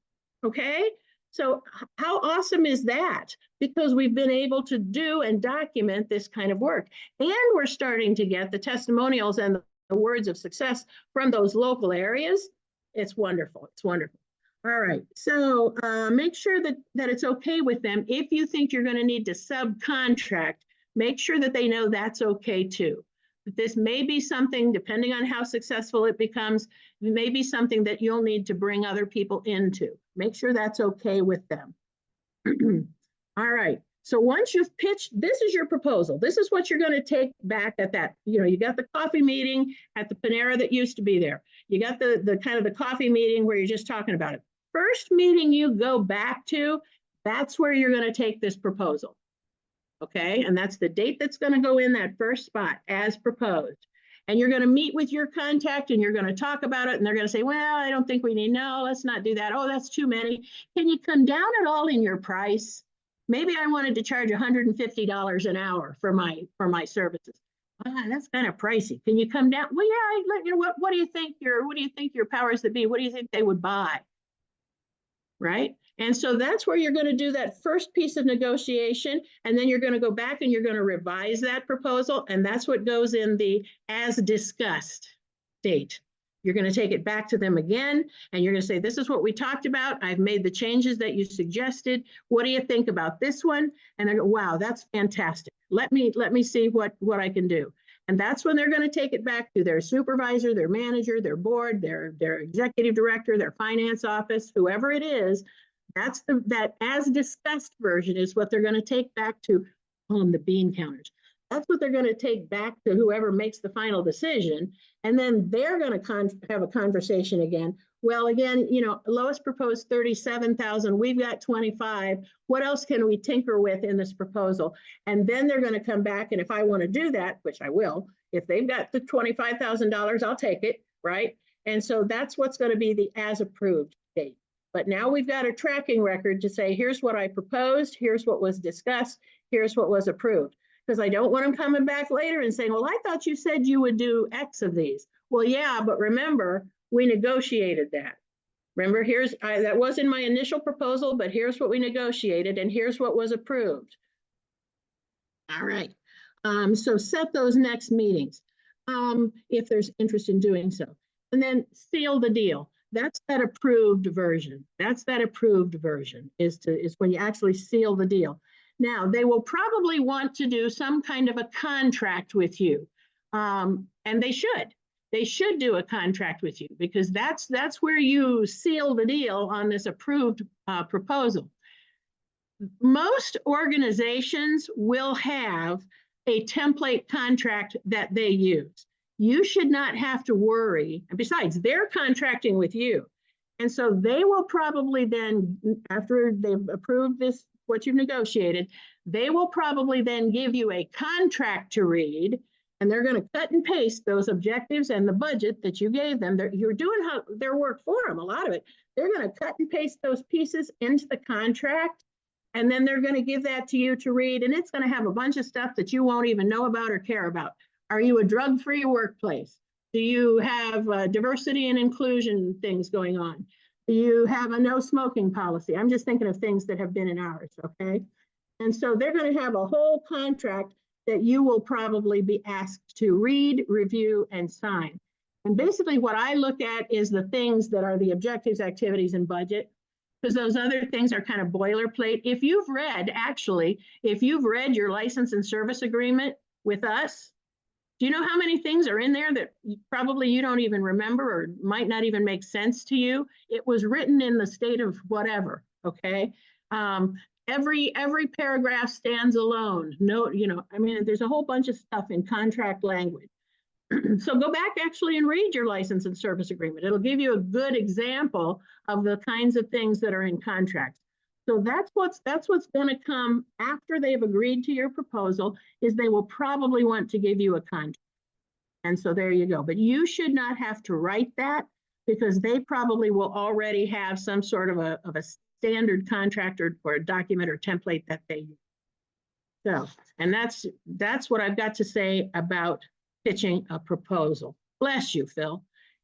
okay? So how awesome is that? Because we've been able to do and document this kind of work. And we're starting to get the testimonials and the words of success from those local areas. It's wonderful, it's wonderful. All right, so make sure that it's okay with them if you think you're gonna need to subcontract make sure that they know that's okay too. But this may be something, depending on how successful it becomes, it may be something that you'll need to bring other people into. Make sure that's okay with them. All right. So once you've pitched, this is your proposal. This is what you're going to take back at that. You got the coffee meeting at the Panera that used to be there. You got the kind of the coffee meeting where you're just talking about it. First meeting you go back to, that's where you're going to take this proposal. Okay. And that's the date that's going to go in that first spot as proposed. And you're going to meet with your contact and you're going to talk about it. And they're going to say, well, I don't think we need, no, let's not do that. Oh, that's too many. Can you come down at all in your price? Maybe I wanted to charge $150 an hour for my services. That's kind of pricey. Can you come down? Well, yeah, what do you think your powers that be, what do you think they would buy? Right? And so that's where you're going to do that first piece of negotiation. And then you're going to go back and you're going to revise that proposal. And that's what goes in the as discussed state. You're going to take it back to them again, and you're going to say, this is what we talked about. I've made the changes that you suggested. What do you think about this one? And they go, wow, that's fantastic. Let me see what I can do. And that's when they're going to take it back to their supervisor, their manager, their board, their executive director, their finance office, whoever it is. That's that as discussed version is what they're going to take back to the bean counters. That's what they're going to take back to whoever makes the final decision. And then they're going to have a conversation again. Well, again, Lois proposed 37,000. We've got 25. What else can we tinker with in this proposal? And then they're going to come back. And if I want to do that, which I will, if they've got the $25,000, I'll take it, right? And so that's what's going to be the as approved date. But now we've got a tracking record to say, here's what I proposed, here's what was discussed, here's what was approved. Because I don't want them coming back later and saying, well, I thought you said you would do X of these. Well, yeah, but remember, we negotiated that. Remember, that was in my initial proposal, but here's what we negotiated and here's what was approved. All right. So set those next meetings if there's interest in doing so. And then seal the deal. That's that approved version. That's that approved version is when you actually seal the deal. Now, they will probably want to do some kind of a contract with you. And they should. They should do a contract with you because that's where you seal the deal on this approved proposal. Most organizations will have a template contract that they use. You should not have to worry. And besides, they're contracting with you. And so they will probably then, after they've approved this, what you've negotiated, they will probably then give you a contract to read, and they're going to cut and paste those objectives and the budget that you gave them. You're doing their work for them, a lot of it. They're going to cut and paste those pieces into the contract, and then they're going to give that to you to read, and it's going to have a bunch of stuff that you won't even know about or care about. Are you a drug-free workplace? Do you have diversity and inclusion things going on? Do you have a no smoking policy? I'm just thinking of things that have been in ours, okay? And so they're going to have a whole contract that you will probably be asked to read, review, and sign. And basically what I look at is the things that are the objectives, activities, and budget, because those other things are kind of boilerplate. If you've read your license and service agreement with us, do you know how many things are in there that probably you don't even remember or might not even make sense to you? It was written in the state of whatever, okay? Every paragraph stands alone. No, there's a whole bunch of stuff in contract language. So go back actually and read your license and service agreement. It'll give you a good example of the kinds of things that are in contracts. So that's what's going to come after they've agreed to your proposal is they will probably want to give you a contract. And so there you go. But you should not have to write that because they probably will already have some sort of a standard contract or a document or template that they use. So, and that's what I've got to say about pitching a proposal. Bless you, Phil.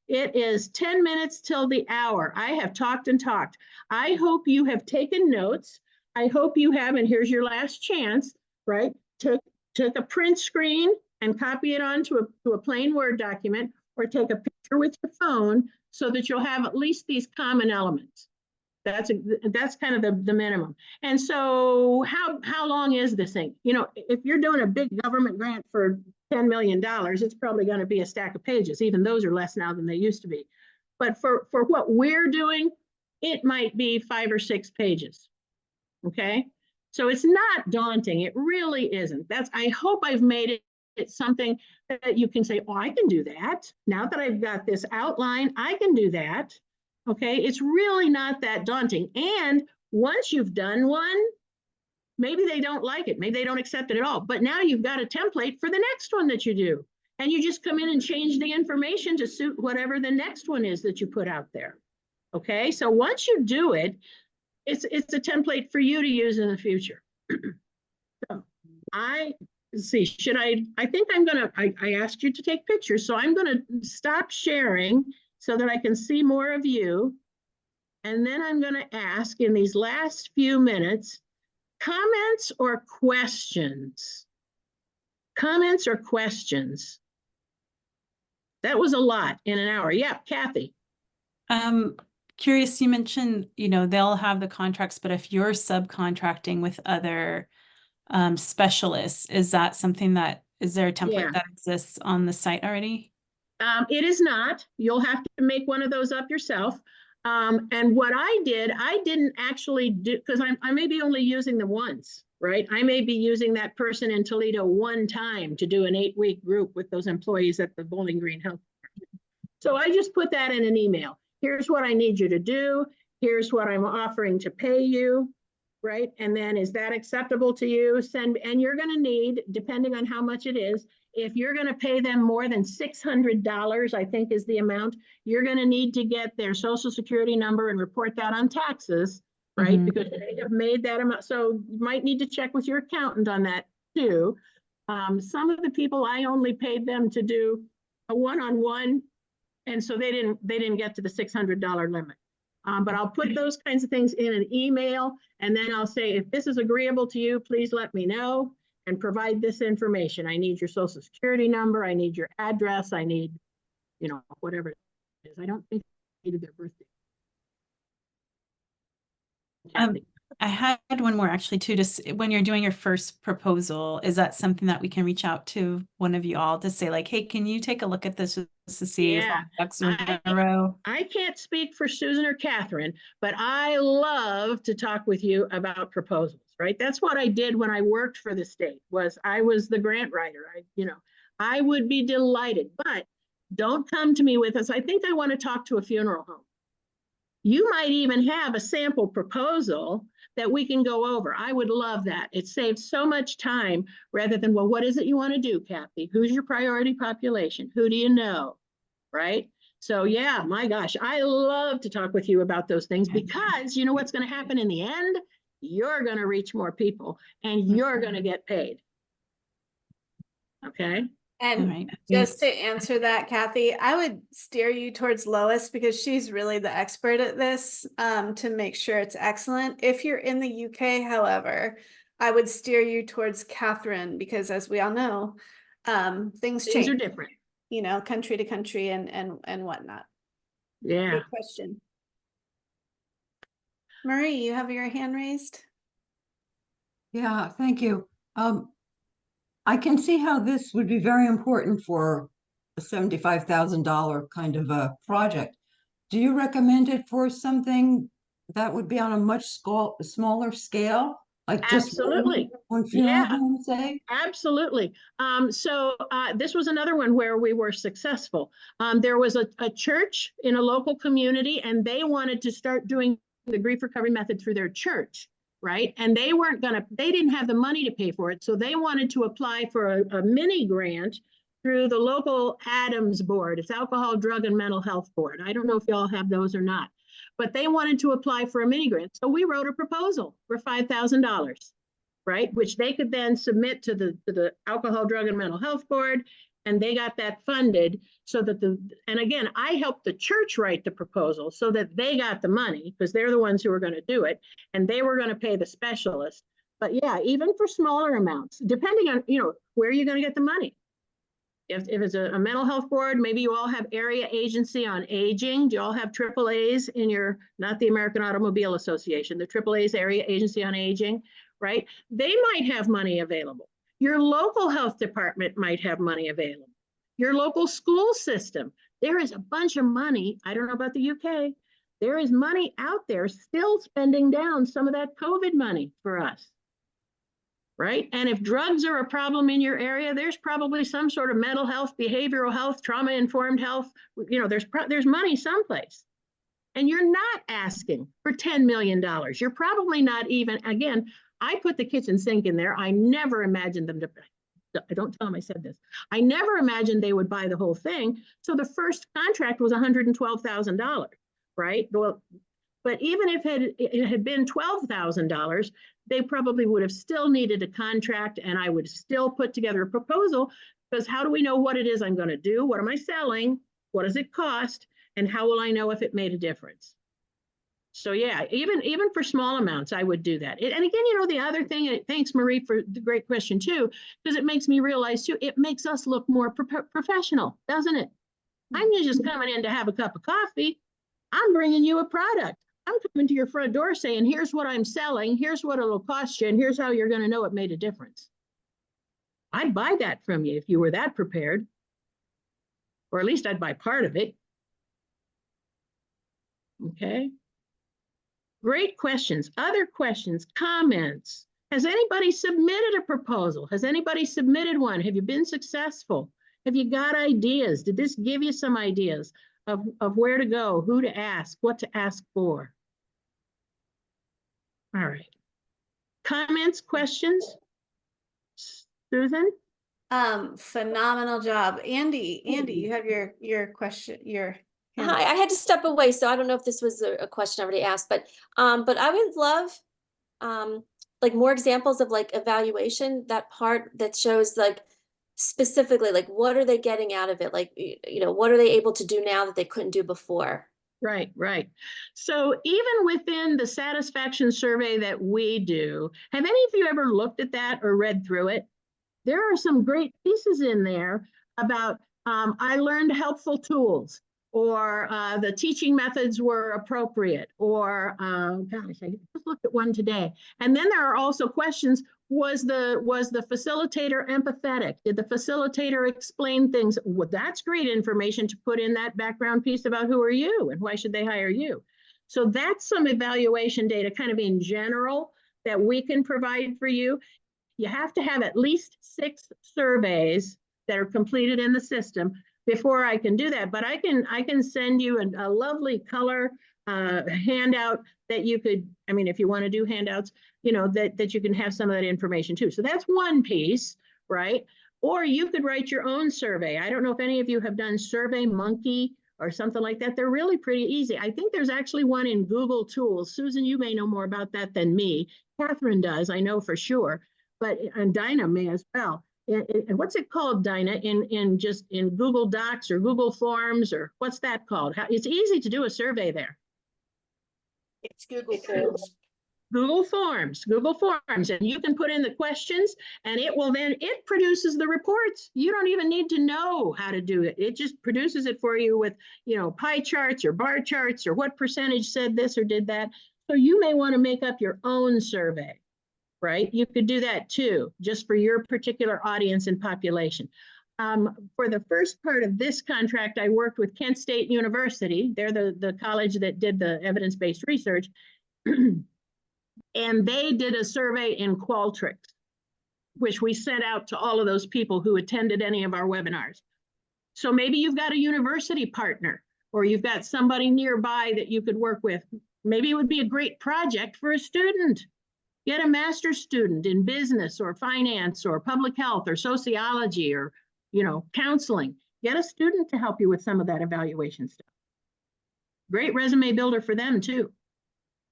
It is 10 minutes till the hour. I have talked and talked. I hope you have taken notes. I hope you have, and here's your last chance, right? Took a print screen and copy it onto a plain Word document or take a picture with your phone so that you'll have at least these common elements. That's kind of the minimum. And so how long is this thing? You know, if you're doing a big government grant for $10 million, it's probably going to be a stack of pages. Even those are less now than they used to be. But for what we're doing, it might be 5 or 6 pages. Okay. So it's not daunting. It really isn't. I hope I've made it something that you can say, oh, I can do that. Now that I've got this outline, I can do that. Okay. It's really not that daunting. And once you've done one, maybe they don't like it. Maybe they don't accept it at all. But now you've got a template for the next one that you do. And you just come in and change the information to suit whatever the next one is that you put out there. Okay. So once you do it, it's a template for you to use in the future. So I see, I think I'm gonna, I asked you to take pictures, so I'm gonna stop sharing so that I can see more of you. And then I'm gonna ask in these last few minutes, comments or questions? Comments or questions? That was a lot in an hour. Yeah, Kathy. Curious, you mentioned, they'll have the contracts, but if you're subcontracting with other specialists, is that something is there a template that exists on the site already? It is not. You'll have to make one of those up yourself. And what I didn't actually do, because I may be only using them once, right? I may be using that person in Toledo one time to do an 8-week group with those employees at the Bowling Green Health. So I just put that in an email. Here's what I need you to do. Here's what I'm offering to pay you, right? And then is that acceptable to you? And you're going to need, depending on how much it is, if you're going to pay them more than $600, I think is the amount, you're going to need to get their social security number and report that on taxes, right? Because they have made that amount. So you might need to check with your accountant on that too. Some of the people, I only paid them to do a one-on-one, and so they didn't get to the $600 limit. But I'll put those kinds of things in an email, and then I'll say, if this is agreeable to you, please let me know and provide this information. I need your social security number. I need your address. I need, whatever it is. I don't think I needed their birthday. I had one more actually too. Just when you're doing your first proposal, is that something that we can reach out to one of you all to say like, hey, can you take a look at this just to see if all ducks are in a row? I can't speak for Susan or Catherine, but I love to talk with you about proposals, right? That's what I did when I worked for the state. I was the grant writer. I would be delighted, but don't come to me with this. I think I want to talk to a funeral home. You might even have a sample proposal that we can go over. I would love that. It saves so much time rather than, well, what is it you want to do, Kathy? Who's your priority population? Who do you know? Right? So yeah, my gosh, I love to talk with you about those things because you know what's going to happen in the end? You're going to reach more people and you're going to get paid. Okay. And just to answer that, Kathy, I would steer you towards Lois because she's really the expert at this to make sure it's excellent. If you're in the UK, however, I would steer you towards Catherine because as we all know, things change. Are different. Country to country and whatnot. Yeah. Good question. Marie, you have your hand raised. Yeah, thank you. I can see how this would be very important for a $75,000 kind of a project. Do you recommend it for something that would be on a much smaller scale? Like just absolutely one funeral home, say? Absolutely. So this was another one where we were successful. There was a church in a local community, and they wanted to start doing the grief recovery method through their church. Right. And they didn't have the money to pay for it. So they wanted to apply for a mini grant through the local ADAMS board. It's Alcohol, Drug, and Mental Health Board. I don't know if you all have those or not, but they wanted to apply for a mini grant. So we wrote a proposal for $5,000, right? Which they could then submit to the Alcohol, Drug, and Mental Health Board. And they got that funded so that and again, I helped the church write the proposal so that they got the money because they're the ones who were going to do it and they were going to pay the specialist. But yeah, even for smaller amounts, depending on, where you're going to get the money. If it's a mental health board, maybe you all have area agency on aging. Do you all have AAAs in your, not the American Automobile Association, the AAA's area agency on aging, right? They might have money available. Your local health department might have money available. Your local school system. There is a bunch of money. I don't know about the UK. There is money out there still spending down some of that COVID money for us. Right? And if drugs are a problem in your area, there's probably some sort of mental health, behavioral health, trauma-informed health. You know, there's money someplace. And you're not asking for $10 million. You're probably not even, again, I put the kitchen sink in there. I never imagined them to, I don't tell them I said this. I never imagined they would buy the whole thing. So the first contract was $112,000, right? Well, but even if it had been $12,000, they probably would have still needed a contract, and I would still put together a proposal, because how do we know what it is I'm going to do? What am I selling? What does it cost? And how will I know if it made a difference? So yeah, even for small amounts, I would do that. And again, you know, the other thing, and thanks Marie for the great question too, because it makes me realize too, it makes us look more professional, doesn't it? I'm just coming in to have a cup of coffee. I'm bringing you a product. I'm coming to your front door saying, here's what I'm selling, here's what it'll cost you, and here's how you're going to know it made a difference. I'd buy that from you if you were that prepared, or at least I'd buy part of it. Okay. Great questions. Other questions, comments. Has anybody submitted a proposal? Has anybody submitted one? Have you been successful? Have you got ideas? Did this give you some ideas of where to go, who to ask, what to ask for? All right. Comments, questions? Susan? Phenomenal job. Andy, you have your question, your hand Hi, up. I had to step away, so I don't know if this was a question already asked, but I would love like more examples of like evaluation, that part that shows like specifically like what are they getting out of it? Like, you know, what are they able to do now that they couldn't do before? Right, right. So even within the satisfaction survey that we do, have any of you ever looked at that or read through it? There are some great pieces in there about I learned helpful tools, or the teaching methods were appropriate, or gosh, I just looked at one today. And then there are also questions. Was the facilitator empathetic? Did the facilitator explain things? Well, that's great information to put in that background piece about who are you and why should they hire you. So that's some evaluation data kind of in general that we can provide for you. You have to have at least 6 surveys that are completed in the system before I can do that. But I can send you a lovely color handout that you could, I mean, if you want to do handouts, you know, that you can have some of that information too. So that's one piece, right? Or you could write your own survey. I don't know if any of you have done Survey Monkey or something like that. They're really pretty easy. I think there's actually one in Google Tools. Susan, you may know more about that than me. Catherine does, I know for sure, and Dinah may as well. And what's it called, Dinah, in Google Docs or Google Forms, or what's that called? It's easy to do a survey there. It's Google Forms. Google Forms, and you can put in the questions, and it produces the reports. You don't even need to know how to do it. It just produces it for you with, you know, pie charts or bar charts or what percentage said this or did that. So you may want to make up your own survey, right? You could do that too, just for your particular audience and population. For the first part of this contract, I worked with Kent State University. They're the college that did the evidence-based research. And they did a survey in Qualtrics, which we sent out to all of those people who attended any of our webinars. So maybe you've got a university partner, or you've got somebody nearby that you could work with. Maybe it would be a great project for a student. Get a master's student in business or finance or public health or sociology or, you know, counseling. Get a student to help you with some of that evaluation stuff. Great resume builder for them too.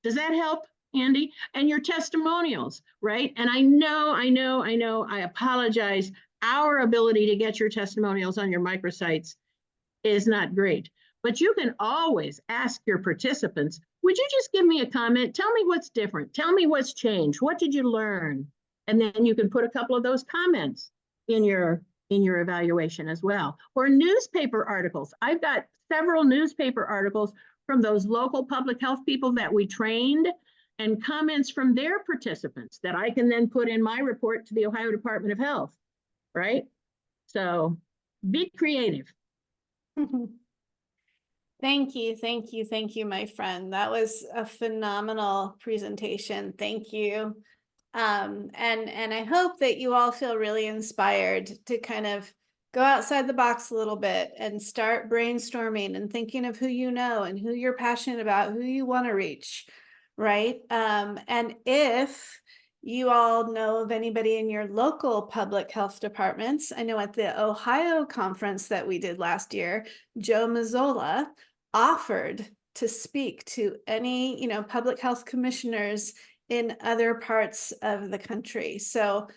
Does that help, Andy? And your testimonials, right? And I know, I apologize. Our ability to get your testimonials on your microsites is not great, but you can always ask your participants, would you just give me a comment? Tell me what's different. Tell me what's changed. What did you learn? And then you can put a couple of those comments in your in your evaluation as well. Or newspaper articles. I've got several newspaper articles from those local public health people that we trained and comments from their participants that I can then put in my report to the Ohio Department of Health, right? So be creative. Thank you, my friend. That was a phenomenal presentation. Thank you. And I hope that you all feel really inspired to kind of go outside the box a little bit and start brainstorming and thinking of who you know and who you're passionate about, who you want to reach, right? And if you all know of anybody in your local public health departments, I know at the Ohio conference that we did last year, Joe Mazzola offered to speak to any, public health commissioners in other parts of the country. So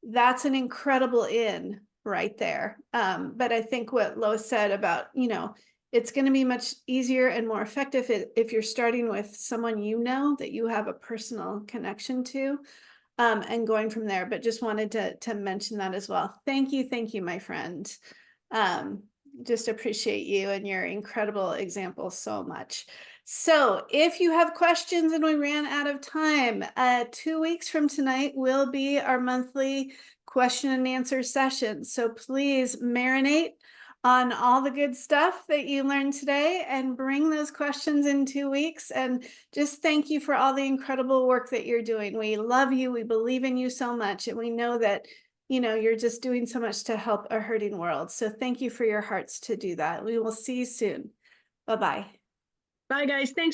that's an incredible in right there. But I think what Lois said about, it's going to be much easier and more effective if you're starting with someone that you have a personal connection to, and going from there. But just wanted to mention that as well. Thank you, my friend. Just appreciate you and your incredible example so much. So if you have questions, and we ran out of time, 2 weeks from tonight will be our monthly question and answer session. So please marinate on all the good stuff that you learned today and bring those questions in 2 weeks. And just thank you for all the incredible work that you're doing. We love you. We believe in you so much. And we know that, you're just doing so much to help a hurting world. So thank you for your hearts to do that. We will see you soon. Bye-bye. Bye, guys. Thanks.